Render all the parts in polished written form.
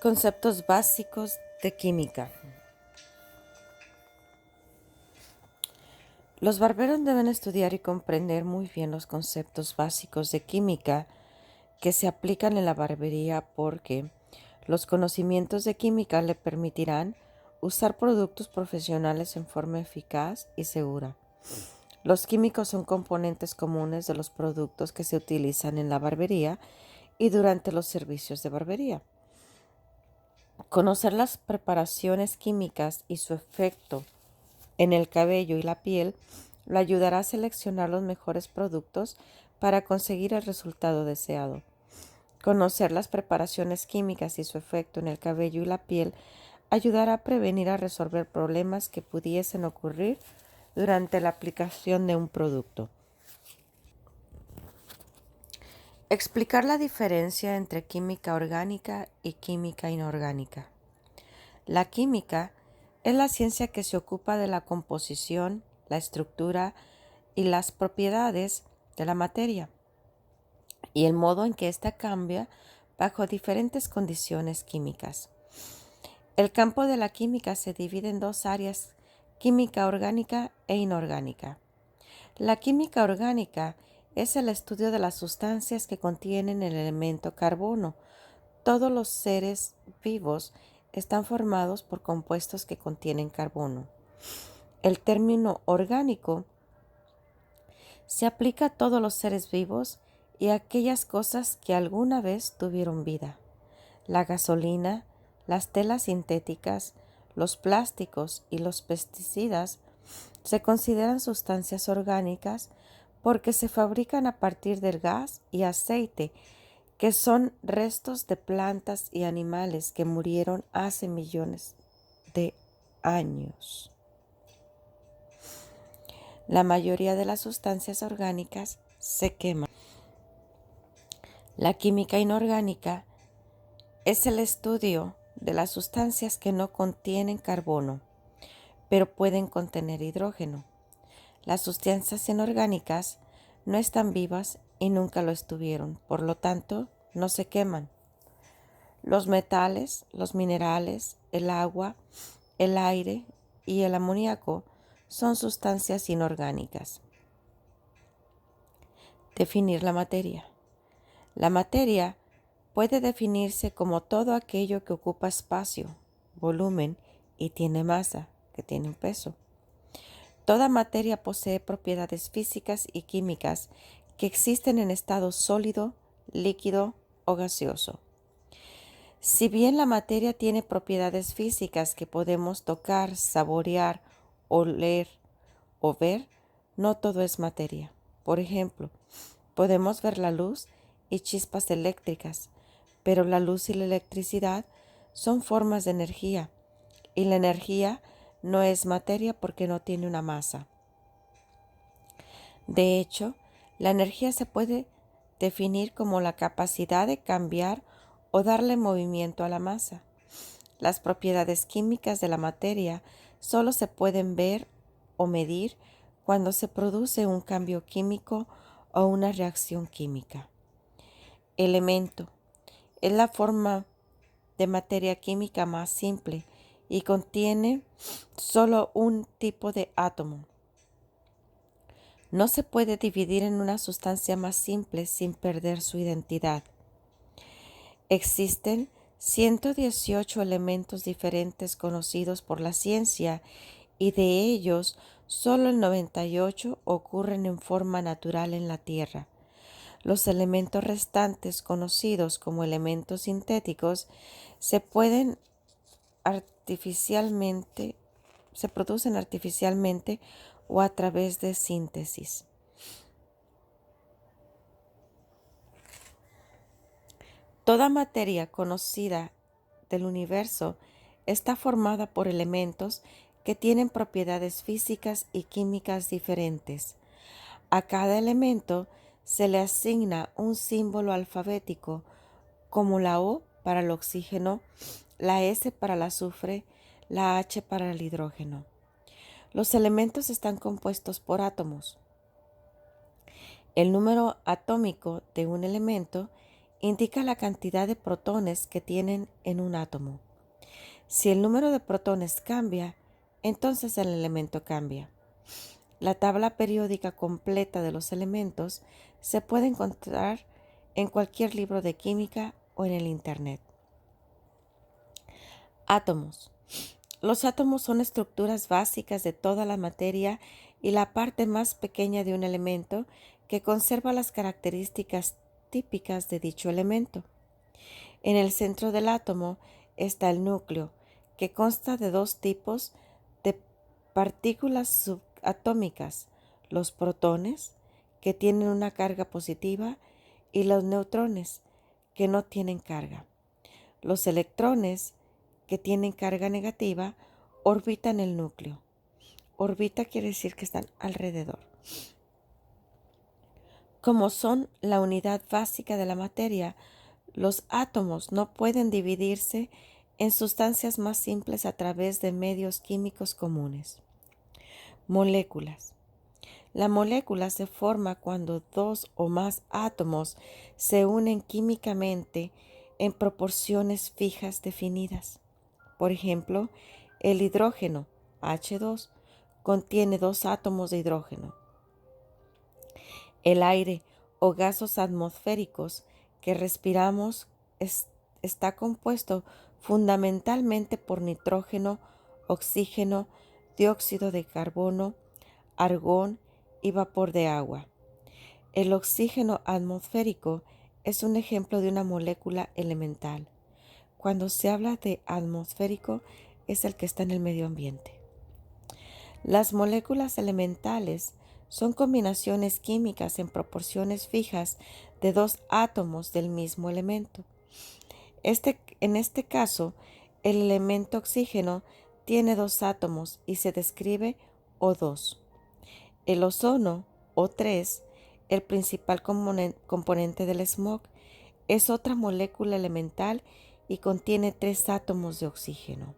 Conceptos básicos de química. Los barberos deben estudiar y comprender muy bien los conceptos básicos de química que se aplican en la barbería porque los conocimientos de química le permitirán usar productos profesionales en forma eficaz y segura. Los químicos son componentes comunes de los productos que se utilizan en la barbería y durante los servicios de barbería. Conocer las preparaciones químicas y su efecto en el cabello y la piel lo ayudará a seleccionar los mejores productos para conseguir el resultado deseado. Conocer las preparaciones químicas y su efecto en el cabello y la piel ayudará a prevenir a resolver problemas que pudiesen ocurrir durante la aplicación de un producto. Explicar la diferencia entre química orgánica y química inorgánica. La química es la ciencia que se ocupa de la composición, la estructura y las propiedades de la materia y el modo en que ésta cambia bajo diferentes condiciones químicas. El campo de la química se divide en dos áreas: química orgánica e inorgánica. La química orgánica es el estudio de las sustancias que contienen el elemento carbono. Todos los seres vivos están formados por compuestos que contienen carbono. El término orgánico se aplica a todos los seres vivos y a aquellas cosas que alguna vez tuvieron vida. La gasolina, las telas sintéticas, los plásticos y los pesticidas se consideran sustancias orgánicas porque se fabrican a partir del gas y aceite, que son restos de plantas y animales que murieron hace millones de años. La mayoría de las sustancias orgánicas se queman. La química inorgánica es el estudio de las sustancias que no contienen carbono, pero pueden contener hidrógeno. Las sustancias inorgánicas no están vivas y nunca lo estuvieron, por lo tanto, no se queman. Los metales, los minerales, el agua, el aire y el amoníaco son sustancias inorgánicas. Definir la materia. La materia puede definirse como todo aquello que ocupa espacio, volumen y tiene masa, que tiene un peso. Toda materia posee propiedades físicas y químicas que existen en estado sólido, líquido o gaseoso. Si bien la materia tiene propiedades físicas que podemos tocar, saborear, oler o ver, no todo es materia. Por ejemplo, podemos ver la luz y chispas eléctricas, pero la luz y la electricidad son formas de energía, y la energía no es materia porque no tiene una masa. De hecho, la energía se puede definir como la capacidad de cambiar o darle movimiento a la masa. Las propiedades químicas de la materia solo se pueden ver o medir cuando se produce un cambio químico o una reacción química. Elemento es la forma de materia química más simple y contiene solo un tipo de átomo. No se puede dividir en una sustancia más simple sin perder su identidad. Existen 118 elementos diferentes conocidos por la ciencia y de ellos solo el 98 ocurren en forma natural en la Tierra. Los elementos restantes, conocidos como elementos sintéticos, se producen artificialmente o a través de síntesis. Toda materia conocida del universo está formada por elementos que tienen propiedades físicas y químicas diferentes. A cada elemento se le asigna un símbolo alfabético, como la O para el oxígeno, la S para el azufre, la H para el hidrógeno. Los elementos están compuestos por átomos. El número atómico de un elemento indica la cantidad de protones que tienen en un átomo. Si el número de protones cambia, entonces el elemento cambia. La tabla periódica completa de los elementos se puede encontrar en cualquier libro de química o en el Internet. Átomos. Los átomos son estructuras básicas de toda la materia y la parte más pequeña de un elemento que conserva las características típicas de dicho elemento. En el centro del átomo está el núcleo, que consta de dos tipos de partículas subatómicas, los protones, que tienen una carga positiva, y los neutrones, que no tienen carga. Los electrones, que tienen carga negativa, orbitan el núcleo. Orbita quiere decir que están alrededor. Como son la unidad básica de la materia, los átomos no pueden dividirse en sustancias más simples a través de medios químicos comunes. Moléculas. La molécula se forma cuando dos o más átomos se unen químicamente en proporciones fijas definidas. Por ejemplo, el hidrógeno, H2, contiene dos átomos de hidrógeno. El aire o gases atmosféricos que respiramos está compuesto fundamentalmente por nitrógeno, oxígeno, dióxido de carbono, argón y vapor de agua. El oxígeno atmosférico es un ejemplo de una molécula elemental. Cuando se habla de atmosférico, es el que está en el medio ambiente. Las moléculas elementales son combinaciones químicas en proporciones fijas de dos átomos del mismo elemento. En este caso, el elemento oxígeno tiene dos átomos y se describe O2. El ozono, O3, el principal componente del smog, es otra molécula elemental y contiene tres átomos de oxígeno.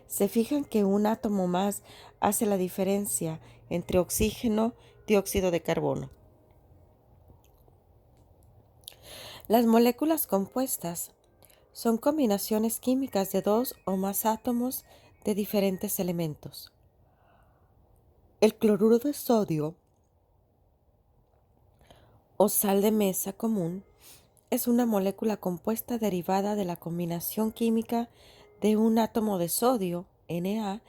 Se fijan que un átomo más hace la diferencia entre oxígeno y dióxido de carbono. Las moléculas compuestas son combinaciones químicas de dos o más átomos de diferentes elementos. El cloruro de sodio o sal de mesa común es una molécula compuesta derivada de la combinación química de un átomo de sodio, Na,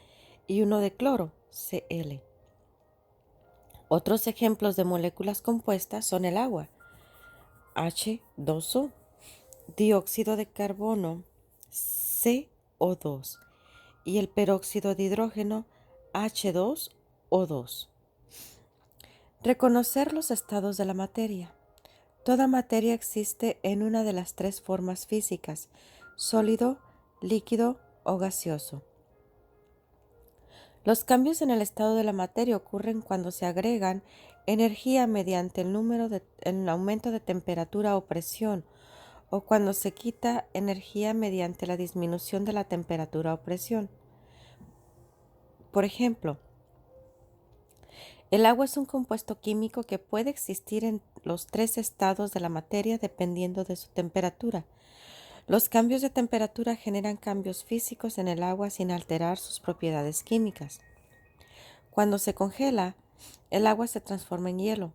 y uno de cloro, Cl. Otros ejemplos de moléculas compuestas son el agua, H2O, dióxido de carbono, CO2, y el peróxido de hidrógeno, H2O2. Reconocer los estados de la materia. Toda materia existe en una de las tres formas físicas: sólido, líquido o gaseoso. Los cambios en el estado de la materia ocurren cuando se agregan energía mediante el aumento de temperatura o presión, o cuando se quita energía mediante la disminución de la temperatura o presión. Por ejemplo, el agua es un compuesto químico que puede existir en los tres estados de la materia dependiendo de su temperatura. Los cambios de temperatura generan cambios físicos en el agua sin alterar sus propiedades químicas. Cuando se congela, el agua se transforma en hielo.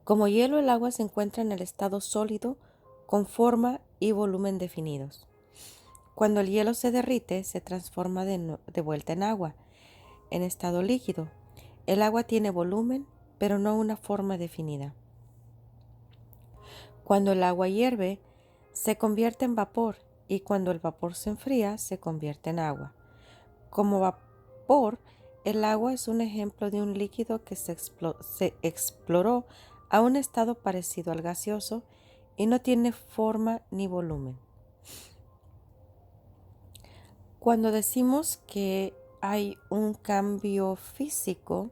Como hielo, el agua se encuentra en el estado sólido con forma y volumen definidos. Cuando el hielo se derrite, se transforma de vuelta en agua, en estado líquido. El agua tiene volumen, pero no una forma definida. Cuando el agua hierve, se convierte en vapor, y cuando el vapor se enfría, se convierte en agua. Como vapor, el agua es un ejemplo de un líquido que se exploró a un estado parecido al gaseoso y no tiene forma ni volumen. Cuando decimos que hay un cambio físico,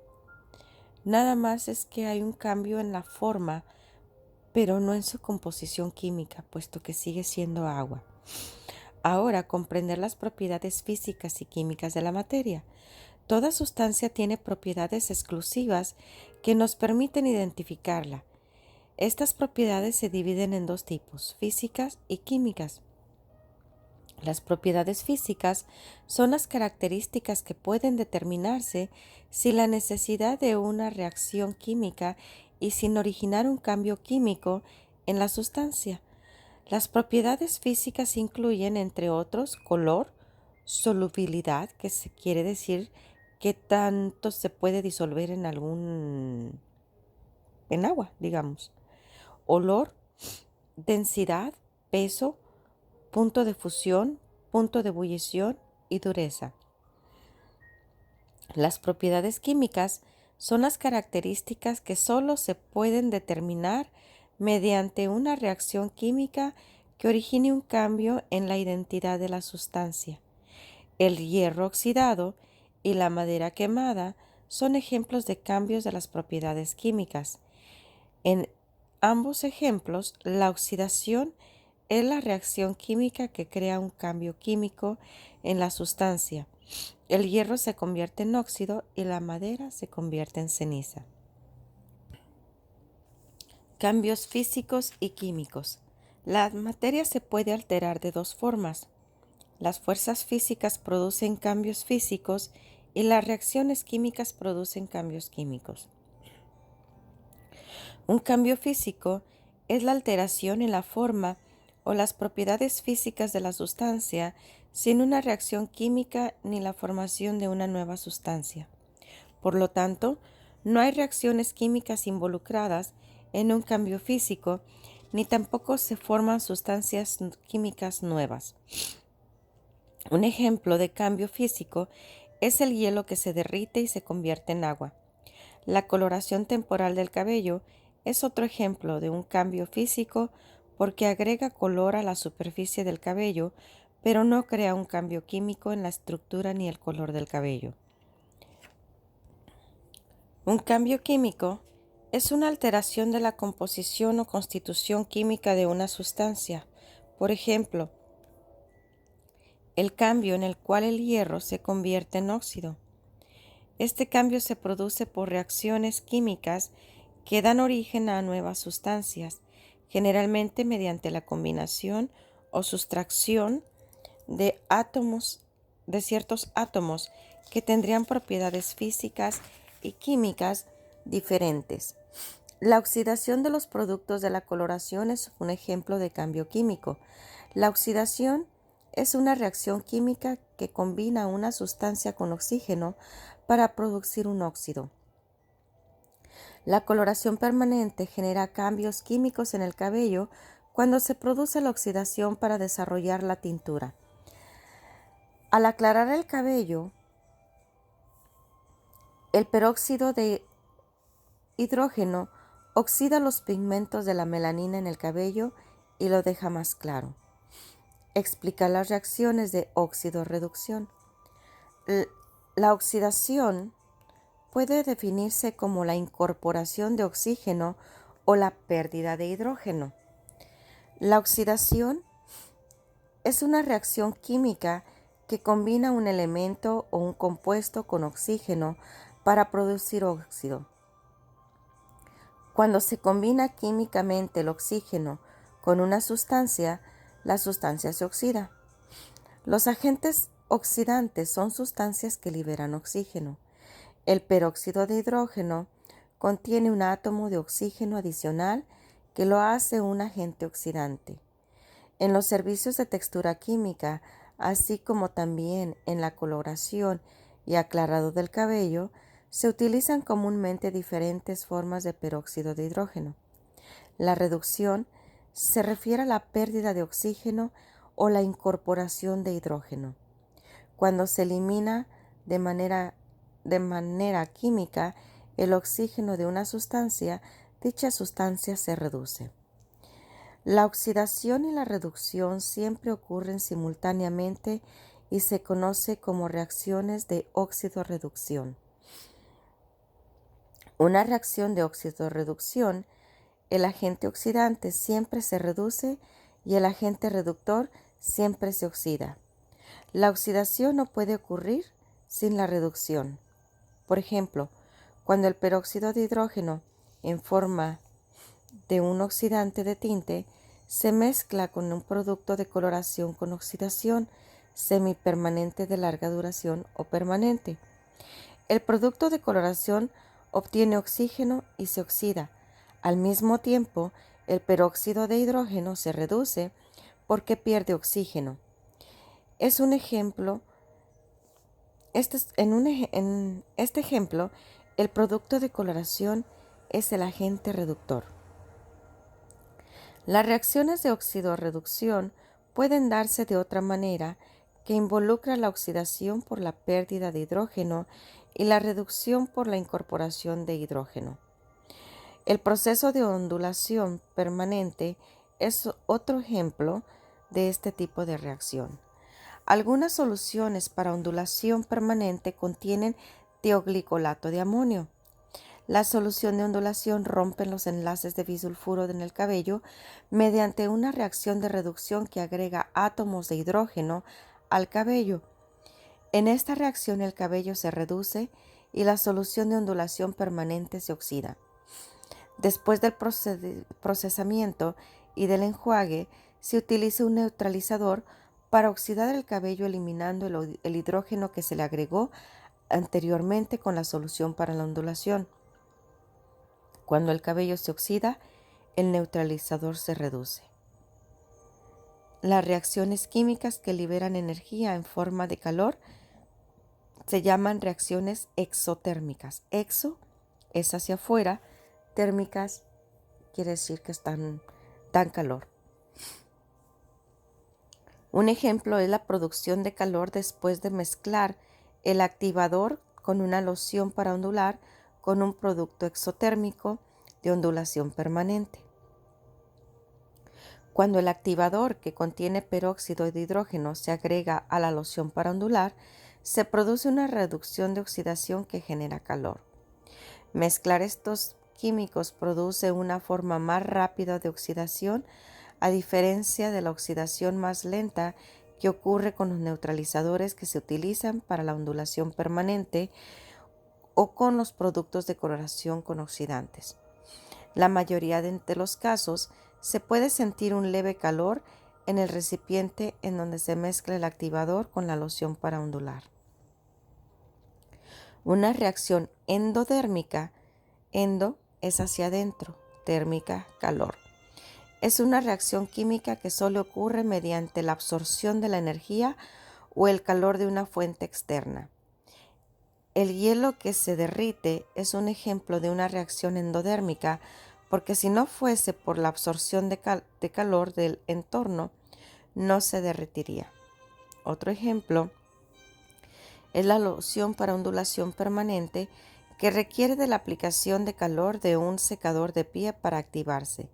nada más es que hay un cambio en la forma, pero no en su composición química, puesto que sigue siendo agua. Ahora, comprender las propiedades físicas y químicas de la materia. Toda sustancia tiene propiedades exclusivas que nos permiten identificarla. Estas propiedades se dividen en dos tipos, físicas y químicas. Las propiedades físicas son las características que pueden determinarse sin la necesidad de una reacción química y sin originar un cambio químico en la sustancia. Las propiedades físicas incluyen, entre otros, color, solubilidad, que se quiere decir qué tanto se puede disolver en agua, digamos, olor, densidad, peso, punto de fusión, punto de ebullición y dureza. Las propiedades químicas son las características que solo se pueden determinar mediante una reacción química que origine un cambio en la identidad de la sustancia. El hierro oxidado y la madera quemada son ejemplos de cambios de las propiedades químicas. En ambos ejemplos, la oxidación es la reacción química que crea un cambio químico en la sustancia. El hierro se convierte en óxido y la madera se convierte en ceniza. Cambios físicos y químicos. La materia se puede alterar de dos formas. Las fuerzas físicas producen cambios físicos y las reacciones químicas producen cambios químicos. Un cambio físico es la alteración en la forma o las propiedades físicas de la sustancia sin una reacción química ni la formación de una nueva sustancia. Por lo tanto, no hay reacciones químicas involucradas en un cambio físico, ni tampoco se forman sustancias químicas nuevas. Un ejemplo de cambio físico es el hielo que se derrite y se convierte en agua. La coloración temporal del cabello es otro ejemplo de un cambio físico porque agrega color a la superficie del cabello, pero no crea un cambio químico en la estructura ni el color del cabello. Un cambio químico es una alteración de la composición o constitución química de una sustancia. Por ejemplo, el cambio en el cual el hierro se convierte en óxido. Este cambio se produce por reacciones químicas que dan origen a nuevas sustancias, generalmente mediante la combinación o sustracción de ciertos átomos que tendrían propiedades físicas y químicas diferentes. La oxidación de los productos de la coloración es un ejemplo de cambio químico. La oxidación es una reacción química que combina una sustancia con oxígeno para producir un óxido. La coloración permanente genera cambios químicos en el cabello cuando se produce la oxidación para desarrollar la tintura. Al aclarar el cabello, el peróxido de hidrógeno oxida los pigmentos de la melanina en el cabello y lo deja más claro. Explica las reacciones de óxido-reducción. La oxidación puede definirse como la incorporación de oxígeno o la pérdida de hidrógeno. La oxidación es una reacción química que combina un elemento o un compuesto con oxígeno para producir óxido. Cuando se combina químicamente el oxígeno con una sustancia, la sustancia se oxida. Los agentes oxidantes son sustancias que liberan oxígeno. El peróxido de hidrógeno contiene un átomo de oxígeno adicional que lo hace un agente oxidante. En los servicios de textura química, así como también en la coloración y aclarado del cabello, se utilizan comúnmente diferentes formas de peróxido de hidrógeno. La reducción se refiere a la pérdida de oxígeno o la incorporación de hidrógeno. Cuando se elimina de manera química el oxígeno de una sustancia, dicha sustancia se reduce. La oxidación y la reducción siempre ocurren simultáneamente y se conoce como reacciones de óxido-reducción. Una reacción de óxido-reducción, el agente oxidante siempre se reduce y el agente reductor siempre se oxida. La oxidación no puede ocurrir sin la reducción. Por ejemplo, cuando el peróxido de hidrógeno en forma de un oxidante de tinte se mezcla con un producto de coloración con oxidación semipermanente de larga duración o permanente. El producto de coloración obtiene oxígeno y se oxida. Al mismo tiempo, el peróxido de hidrógeno se reduce porque pierde oxígeno. Es un ejemplo. En este ejemplo, el producto de coloración es el agente reductor. Las reacciones de oxidorreducción pueden darse de otra manera que involucra la oxidación por la pérdida de hidrógeno y la reducción por la incorporación de hidrógeno. El proceso de ondulación permanente es otro ejemplo de este tipo de reacción. Algunas soluciones para ondulación permanente contienen tioglicolato de amonio. La solución de ondulación rompe los enlaces de bisulfuro en el cabello mediante una reacción de reducción que agrega átomos de hidrógeno al cabello. En esta reacción el cabello se reduce y la solución de ondulación permanente se oxida. Después del procesamiento y del enjuague, se utiliza un neutralizador para oxidar el cabello eliminando el hidrógeno que se le agregó anteriormente con la solución para la ondulación. Cuando el cabello se oxida, el neutralizador se reduce. Las reacciones químicas que liberan energía en forma de calor se llaman reacciones exotérmicas. Exo es hacia afuera, térmicas quiere decir que dan calor. Un ejemplo es la producción de calor después de mezclar el activador con una loción para ondular con un producto exotérmico de ondulación permanente. Cuando el activador que contiene peróxido de hidrógeno se agrega a la loción para ondular, se produce una reducción de oxidación que genera calor. Mezclar estos químicos produce una forma más rápida de oxidación, a diferencia de la oxidación más lenta que ocurre con los neutralizadores que se utilizan para la ondulación permanente o con los productos de coloración con oxidantes. La mayoría de los casos se puede sentir un leve calor en el recipiente en donde se mezcla el activador con la loción para ondular. Una reacción endodérmica, endo es hacia adentro, térmica, calor. Es una reacción química que solo ocurre mediante la absorción de la energía o el calor de una fuente externa. El hielo que se derrite es un ejemplo de una reacción endodérmica porque si no fuese por la absorción de calor del entorno, no se derretiría. Otro ejemplo es la loción para ondulación permanente que requiere de la aplicación de calor de un secador de pie para activarse.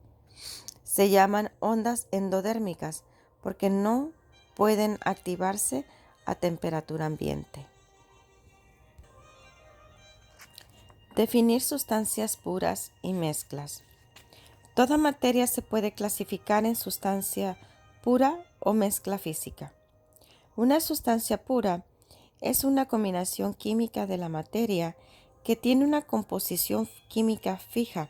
Se llaman ondas endodérmicas porque no pueden activarse a temperatura ambiente. Definir sustancias puras y mezclas. Toda materia se puede clasificar en sustancia pura o mezcla física. Una sustancia pura es una combinación química de la materia que tiene una composición química fija,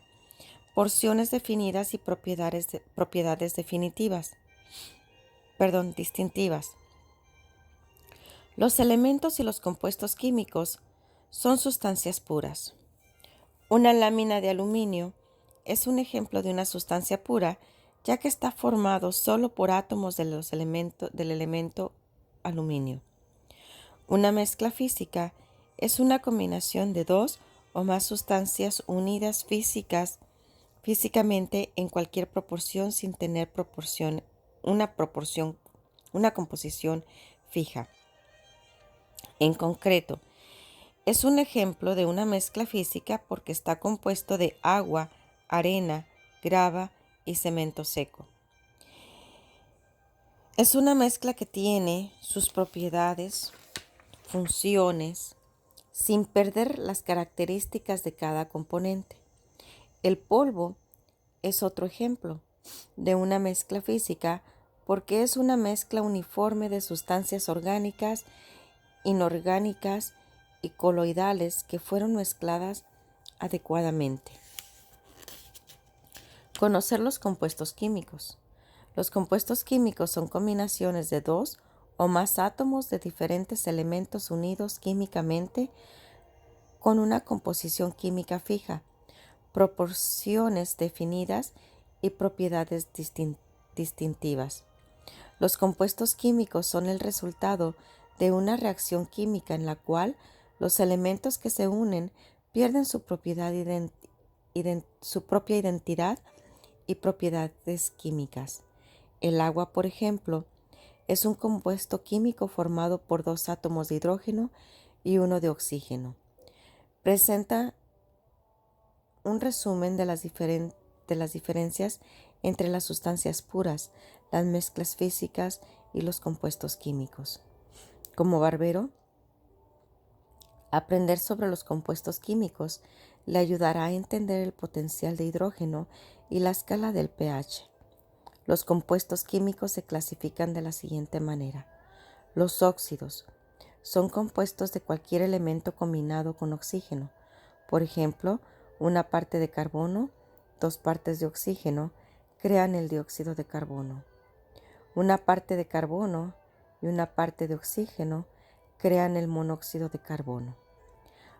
porciones definidas y propiedades distintivas. Los elementos y los compuestos químicos son sustancias puras. Una lámina de aluminio es un ejemplo de una sustancia pura, ya que está formado solo por átomos del elemento aluminio. Una mezcla física es una combinación de dos o más sustancias unidas físicamente en cualquier proporción sin tener una composición fija. En concreto, es un ejemplo de una mezcla física porque está compuesto de agua, arena, grava y cemento seco. Es una mezcla que tiene sus propiedades, funciones, sin perder las características de cada componente. El polvo es otro ejemplo de una mezcla física porque es una mezcla uniforme de sustancias orgánicas, inorgánicas y coloidales que fueron mezcladas adecuadamente. Conocer los compuestos químicos. Los compuestos químicos son combinaciones de dos o más átomos de diferentes elementos unidos químicamente con una composición química fija, proporciones definidas y propiedades distintivas. Los compuestos químicos son el resultado de una reacción química en la cual los elementos que se unen pierden su propia identidad y propiedades químicas. El agua, por ejemplo, es un compuesto químico formado por dos átomos de hidrógeno y uno de oxígeno. Presenta un resumen de las diferencias entre las sustancias puras, las mezclas físicas y los compuestos químicos. Como barbero, aprender sobre los compuestos químicos le ayudará a entender el potencial de hidrógeno y la escala del pH. Los compuestos químicos se clasifican de la siguiente manera. Los óxidos son compuestos de cualquier elemento combinado con oxígeno. Por ejemplo, una parte de carbono, dos partes de oxígeno, crean el dióxido de carbono. Una parte de carbono y una parte de oxígeno crean el monóxido de carbono.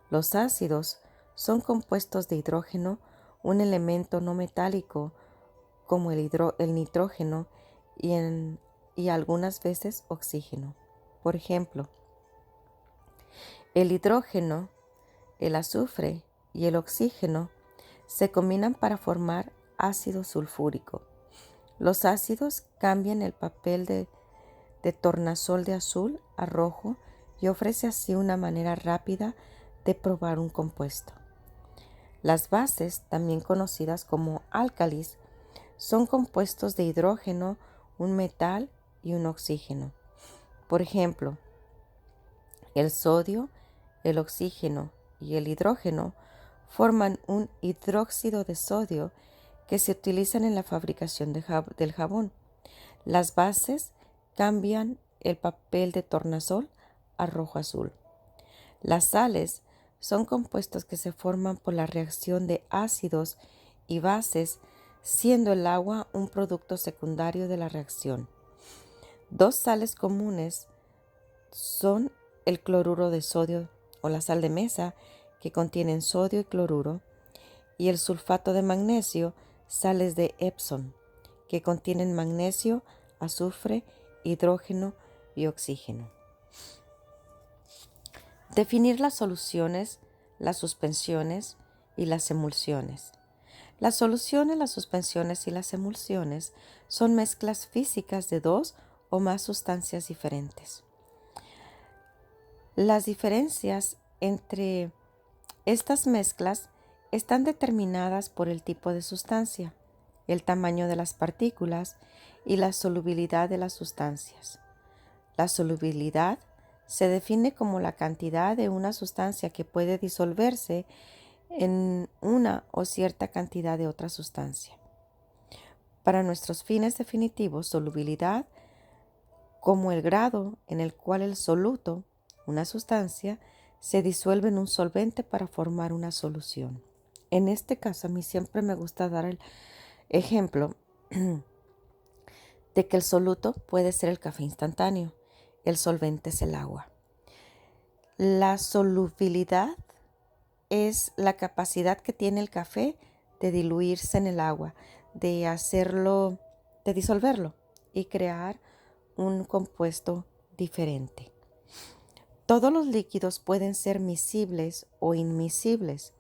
Los ácidos son compuestos de hidrógeno, un elemento no metálico como el nitrógeno y algunas veces oxígeno. Por ejemplo, el hidrógeno, el azufre y el oxígeno se combinan para formar ácido sulfúrico. Los ácidos cambian el papel de tornasol de azul a rojo y ofrece así una manera rápida de probar un compuesto. Las bases, también conocidas como álcalis, son compuestos de hidrógeno, un metal y un oxígeno. Por ejemplo, el sodio, el oxígeno y el hidrógeno forman un hidróxido de sodio que se utilizan en la fabricación del jabón. Las bases cambian el papel de tornasol a rojo-azul. Las sales son compuestos que se forman por la reacción de ácidos y bases, siendo el agua un producto secundario de la reacción. Dos sales comunes son el cloruro de sodio o la sal de mesa, que contienen sodio y cloruro, y el sulfato de magnesio, sales de Epsom, que contienen magnesio, azufre, hidrógeno y oxígeno. Definir las soluciones, las suspensiones y las emulsiones. Las soluciones, las suspensiones y las emulsiones son mezclas físicas de dos o más sustancias diferentes. Las diferencias entre estas mezclas están determinadas por el tipo de sustancia, el tamaño de las partículas y la solubilidad de las sustancias. La solubilidad se define como la cantidad de una sustancia que puede disolverse en una o cierta cantidad de otra sustancia. Para nuestros fines definitivos, solubilidad como el grado en el cual el soluto, una sustancia, se disuelve en un solvente para formar una solución. En este caso, a mí siempre me gusta dar el ejemplo de que el soluto puede ser el café instantáneo, el solvente es el agua. La solubilidad es la capacidad que tiene el café de diluirse en el agua, de disolverlo y crear un compuesto diferente. Todos los líquidos pueden ser miscibles o inmiscibles.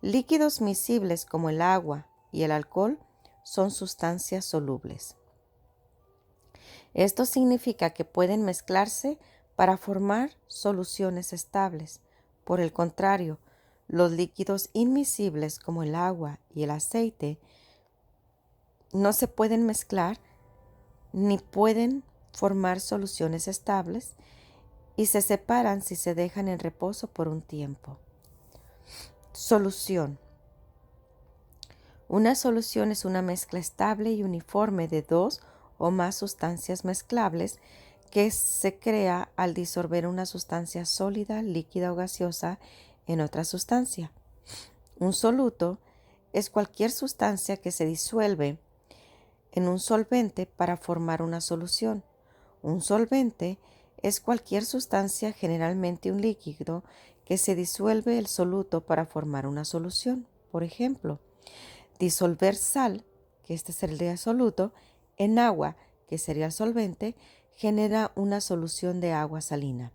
Líquidos miscibles como el agua y el alcohol son sustancias solubles. Esto significa que pueden mezclarse para formar soluciones estables. Por el contrario, los líquidos inmiscibles como el agua y el aceite no se pueden mezclar ni pueden formar soluciones estables y se separan si se dejan en reposo por un tiempo. Solución. Una solución es una mezcla estable y uniforme de dos o más sustancias mezclables que se crea al disolver una sustancia sólida, líquida o gaseosa en otra sustancia. Un soluto es cualquier sustancia que se disuelve en un solvente para formar una solución. Un solvente es cualquier sustancia, generalmente un líquido, que se disuelve el soluto para formar una solución. Por ejemplo, disolver sal, que este es el disoluto, en agua, que sería el solvente, genera una solución de agua salina.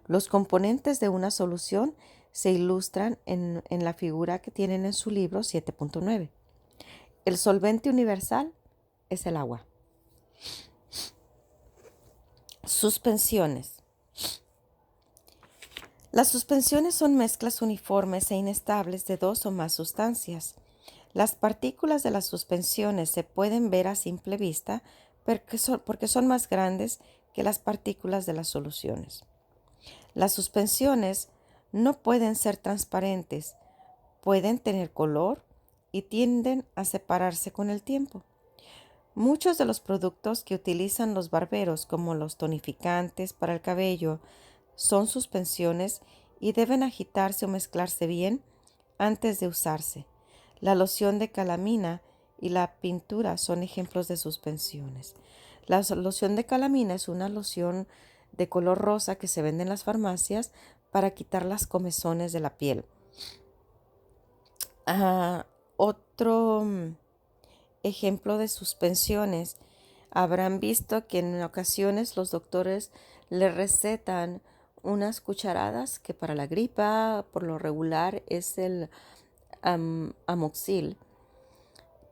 Los componentes de una solución se ilustran en la figura que tienen en su libro 7.9. El solvente universal es el agua. Suspensiones. Las suspensiones son mezclas uniformes e inestables de dos o más sustancias. Las partículas de las suspensiones se pueden ver a simple vista porque son más grandes que las partículas de las soluciones. Las suspensiones no pueden ser transparentes, pueden tener color y tienden a separarse con el tiempo. Muchos de los productos que utilizan los barberos, como los tonificantes para el cabello, son suspensiones y deben agitarse o mezclarse bien antes de usarse. La loción de calamina y la pintura son ejemplos de suspensiones. La loción de calamina es una loción de color rosa que se vende en las farmacias para quitar las comezones de la piel. Otro ejemplo de suspensiones. Habrán visto que en ocasiones los doctores le recetan unas cucharadas que para la gripa por lo regular es el amoxil,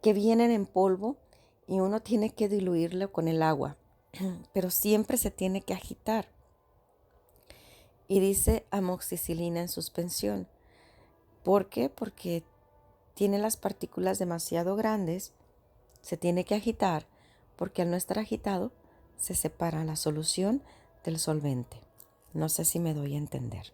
que vienen en polvo y uno tiene que diluirlo con el agua, pero siempre se tiene que agitar. Y dice amoxicilina en suspensión. ¿Por qué? Porque tiene las partículas demasiado grandes, se tiene que agitar, porque al no estar agitado se separa la solución del solvente. No sé si me doy a entender.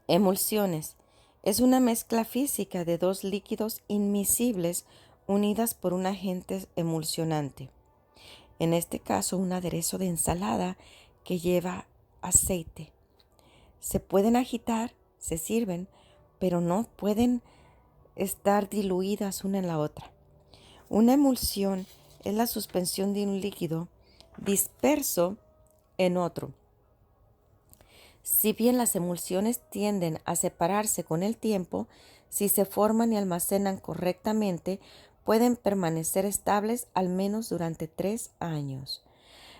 Emulsiones. Es una mezcla física de dos líquidos inmiscibles unidas por un agente emulsionante. En este caso, un aderezo de ensalada que lleva aceite. Se pueden agitar, se sirven, pero no pueden estar diluidas una en la otra. Una emulsión es la suspensión de un líquido disperso en otro. Si bien las emulsiones tienden a separarse con el tiempo, si se forman y almacenan correctamente, pueden permanecer estables al menos durante 3 años.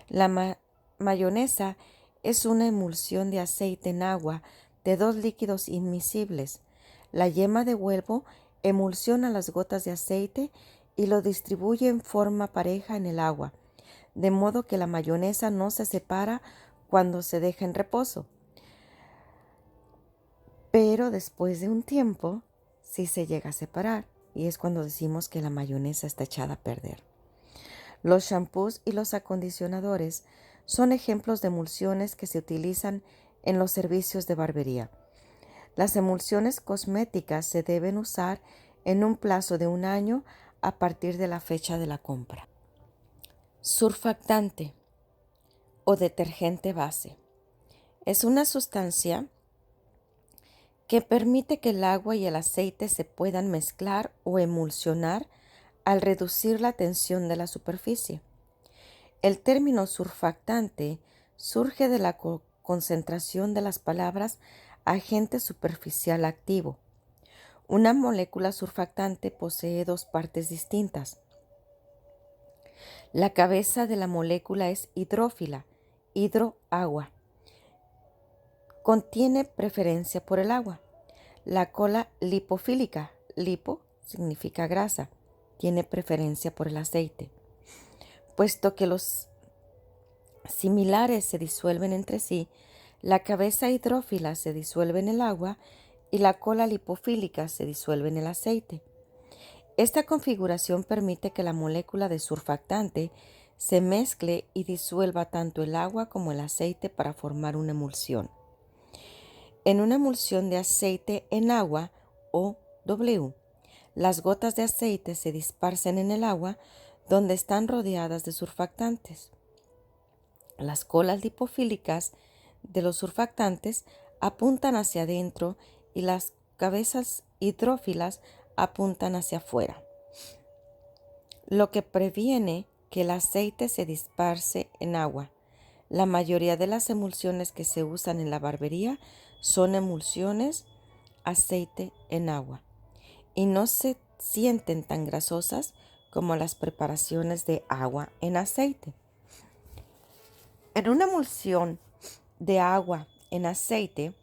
La mayonesa es una emulsión de aceite en agua de dos líquidos inmiscibles. La yema de huevo emulsiona las gotas de aceite y lo distribuye en forma pareja en el agua, de modo que la mayonesa no se separa cuando se deja en reposo. Pero después de un tiempo sí se llega a separar y es cuando decimos que la mayonesa está echada a perder. Los shampoos y los acondicionadores son ejemplos de emulsiones que se utilizan en los servicios de barbería. Las emulsiones cosméticas se deben usar en un plazo de 1 año a partir de la fecha de la compra. Surfactante o detergente base. Es una sustancia que permite que el agua y el aceite se puedan mezclar o emulsionar al reducir la tensión de la superficie. El término surfactante surge de la concentración de las palabras agente superficial activo. Una molécula surfactante posee dos partes distintas. La cabeza de la molécula es hidrófila, hidro-agua. Contiene preferencia por el agua. La cola lipofílica, lipo significa grasa, tiene preferencia por el aceite. Puesto que los similares se disuelven entre sí, la cabeza hidrófila se disuelve en el agua y la cola lipofílica se disuelve en el aceite. Esta configuración permite que la molécula de surfactante se mezcle y disuelva tanto el agua como el aceite para formar una emulsión. En una emulsión de aceite en agua, o W, las gotas de aceite se dispersan en el agua donde están rodeadas de surfactantes. Las colas lipofílicas de los surfactantes apuntan hacia adentro y las cabezas hidrófilas apuntan hacia afuera, lo que previene que el aceite se disperse en agua. La mayoría de las emulsiones que se usan en la barbería son emulsiones aceite en agua y no se sienten tan grasosas como las preparaciones de agua en aceite. En una emulsión de agua en aceite,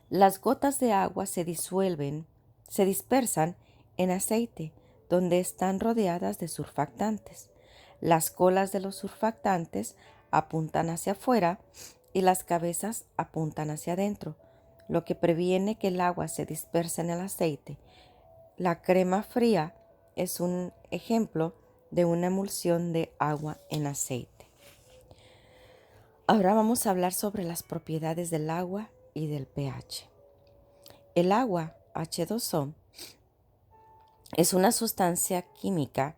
las gotas de agua se dispersan en aceite, donde están rodeadas de surfactantes. Las colas de los surfactantes apuntan hacia afuera y las cabezas apuntan hacia adentro, lo que previene que el agua se disperse en el aceite. La crema fría es un ejemplo de una emulsión de agua en aceite. Ahora vamos a hablar sobre las propiedades del agua y del pH. El agua H2O es una sustancia química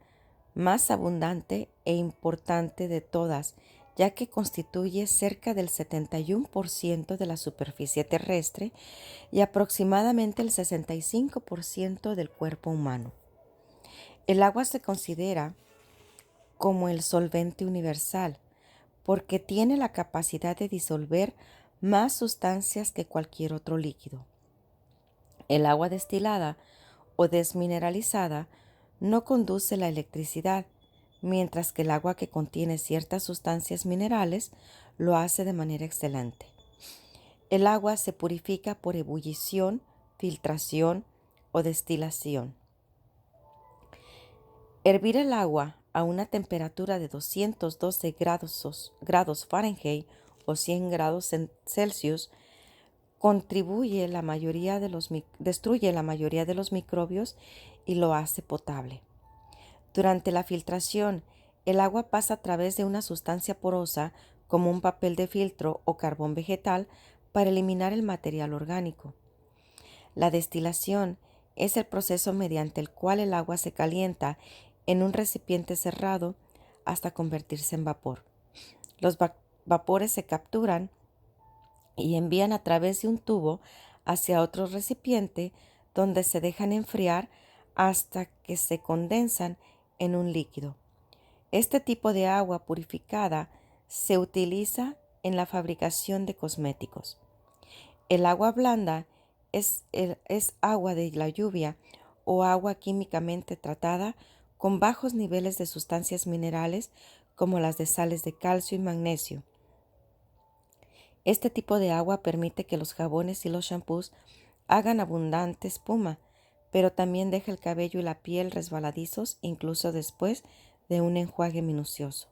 más abundante e importante de todas, ya que constituye cerca del 71% de la superficie terrestre y aproximadamente el 65% del cuerpo humano. El agua se considera como el solvente universal porque tiene la capacidad de disolver más sustancias que cualquier otro líquido. El agua destilada o desmineralizada no conduce la electricidad, mientras que el agua que contiene ciertas sustancias minerales lo hace de manera excelente. El agua se purifica por ebullición, filtración o destilación. Hervir el agua a una temperatura de 212 grados Fahrenheit o 100 grados Celsius destruye la mayoría de los microbios y lo hace potable. Durante la filtración, el agua pasa a través de una sustancia porosa como un papel de filtro o carbón vegetal para eliminar el material orgánico. La destilación es el proceso mediante el cual el agua se calienta en un recipiente cerrado hasta convertirse en vapor. Los vapores se capturan y envían a través de un tubo hacia otro recipiente donde se dejan enfriar hasta que se condensan en un líquido. Este tipo de agua purificada se utiliza en la fabricación de cosméticos. El agua blanda es agua de la lluvia o agua químicamente tratada con bajos niveles de sustancias minerales como las de sales de calcio y magnesio. Este tipo de agua permite que los jabones y los shampoos hagan abundante espuma, pero también deja el cabello y la piel resbaladizos incluso después de un enjuague minucioso.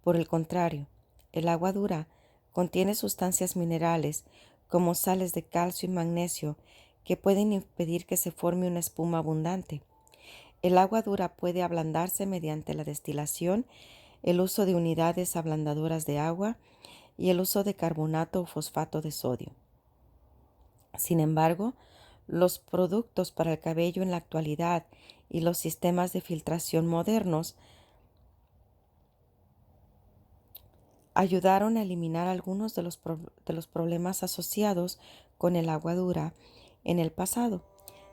Por el contrario, el agua dura contiene sustancias minerales como sales de calcio y magnesio que pueden impedir que se forme una espuma abundante. El agua dura puede ablandarse mediante la destilación, el uso de unidades ablandadoras de agua y el uso de carbonato o fosfato de sodio. Sin embargo, los productos para el cabello en la actualidad y los sistemas de filtración modernos ayudaron a eliminar algunos de los problemas asociados con el agua dura en el pasado.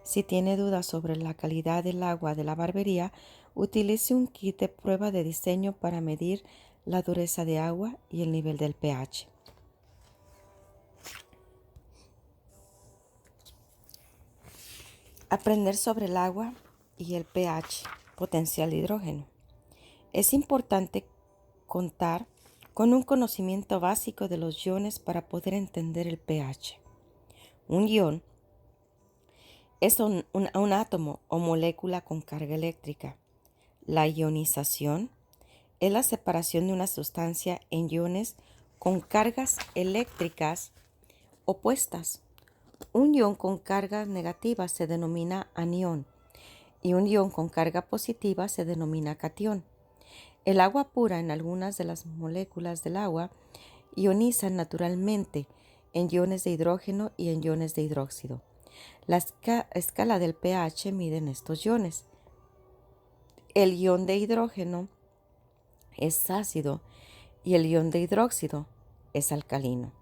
Si tiene dudas sobre la calidad del agua de la barbería, utilice un kit de prueba de diseño para medir la dureza de agua y el nivel del pH. Aprender sobre el agua y el pH, potencial de hidrógeno. Es importante contar con un conocimiento básico de los iones para poder entender el pH. Un ion es un átomo o molécula con carga eléctrica. La ionización es la separación de una sustancia en iones con cargas eléctricas opuestas. Un ion con carga negativa se denomina anión y un ion con carga positiva se denomina catión. El agua pura en algunas de las moléculas del agua ionizan naturalmente en iones de hidrógeno y en iones de hidróxido. La escala del pH mide estos iones. El ion de hidrógeno es ácido y el ion de hidróxido es alcalino.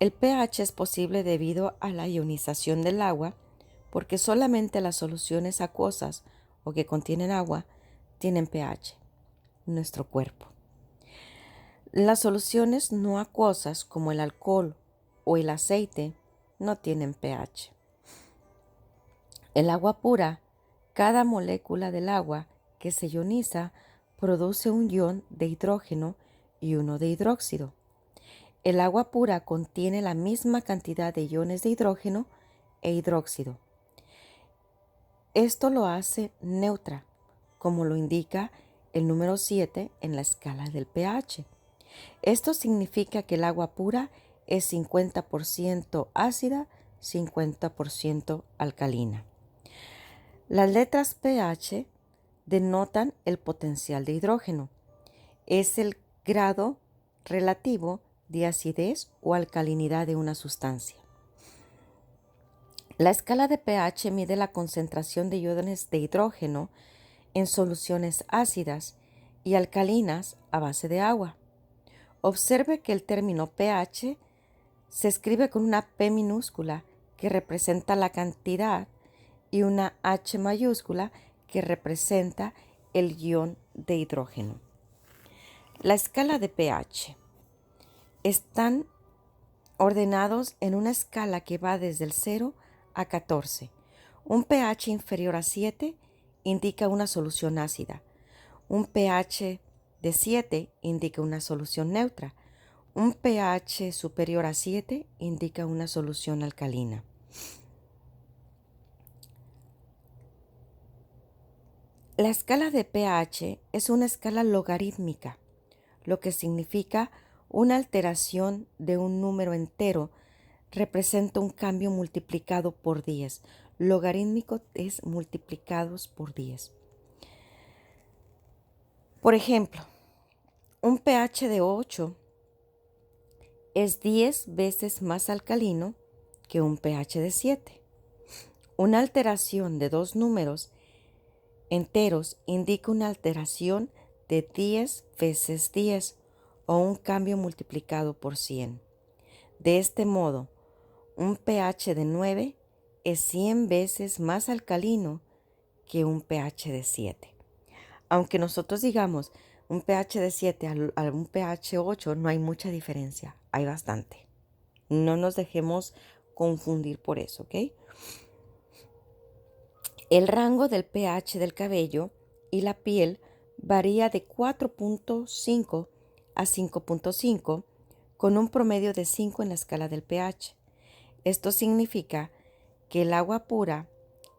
El pH es posible debido a la ionización del agua, porque solamente las soluciones acuosas o que contienen agua tienen pH en nuestro cuerpo. Las soluciones no acuosas como el alcohol o el aceite no tienen pH. El agua pura, cada molécula del agua que se ioniza produce un ion de hidrógeno y uno de hidróxido. El agua pura contiene la misma cantidad de iones de hidrógeno e hidróxido. Esto lo hace neutra, como lo indica el número 7 en la escala del pH. Esto significa que el agua pura es 50% ácida, 50% alcalina. Las letras pH denotan el potencial de hidrógeno. Es el grado relativo de acidez o alcalinidad de una sustancia. La escala de pH mide la concentración de iones de hidrógeno en soluciones ácidas y alcalinas a base de agua. Observe que el término pH se escribe con una P minúscula que representa la cantidad y una H mayúscula que representa el ion de hidrógeno. La escala de pH están ordenados en una escala que va desde el 0 a 14. Un pH inferior a 7 indica una solución ácida. Un pH de 7 indica una solución neutra. Un pH superior a 7 indica una solución alcalina. La escala de pH es una escala logarítmica, lo que significa una alteración de un número entero representa un cambio multiplicado por 10. Logarítmico es multiplicados por 10. Por ejemplo, un pH de 8 es 10 veces más alcalino que un pH de 7. Una alteración de dos números enteros indica una alteración de 10 veces 10 o un cambio multiplicado por 100. De este modo, un pH de 9 es 100 veces más alcalino que un pH de 7. Aunque nosotros digamos un pH de 7 a un pH 8, no hay mucha diferencia, hay bastante. No nos dejemos confundir por eso, ¿ok? El rango del pH del cabello y la piel varía de 4.5 a 5.5 con un promedio de 5 en la escala del pH. Esto significa que el agua pura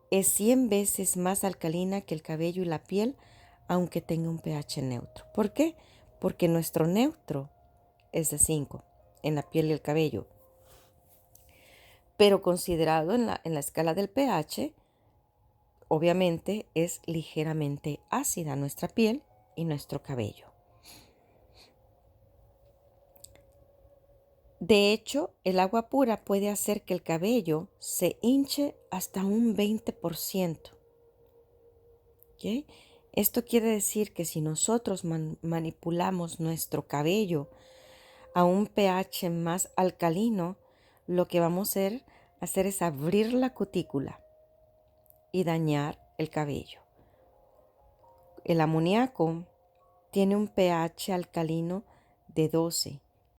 es 100 veces más alcalina que el cabello y la piel, aunque tenga un pH neutro. ¿Por qué? Porque nuestro neutro es de 5 en la piel y el cabello. Pero considerado en la escala del pH, obviamente es ligeramente ácida nuestra piel y nuestro cabello. De hecho, el agua pura puede hacer que el cabello se hinche hasta un 20%. ¿Okay? Esto quiere decir que si nosotros manipulamos nuestro cabello a un pH más alcalino, lo que vamos a hacer es abrir la cutícula y dañar el cabello. El amoníaco tiene un pH alcalino de 12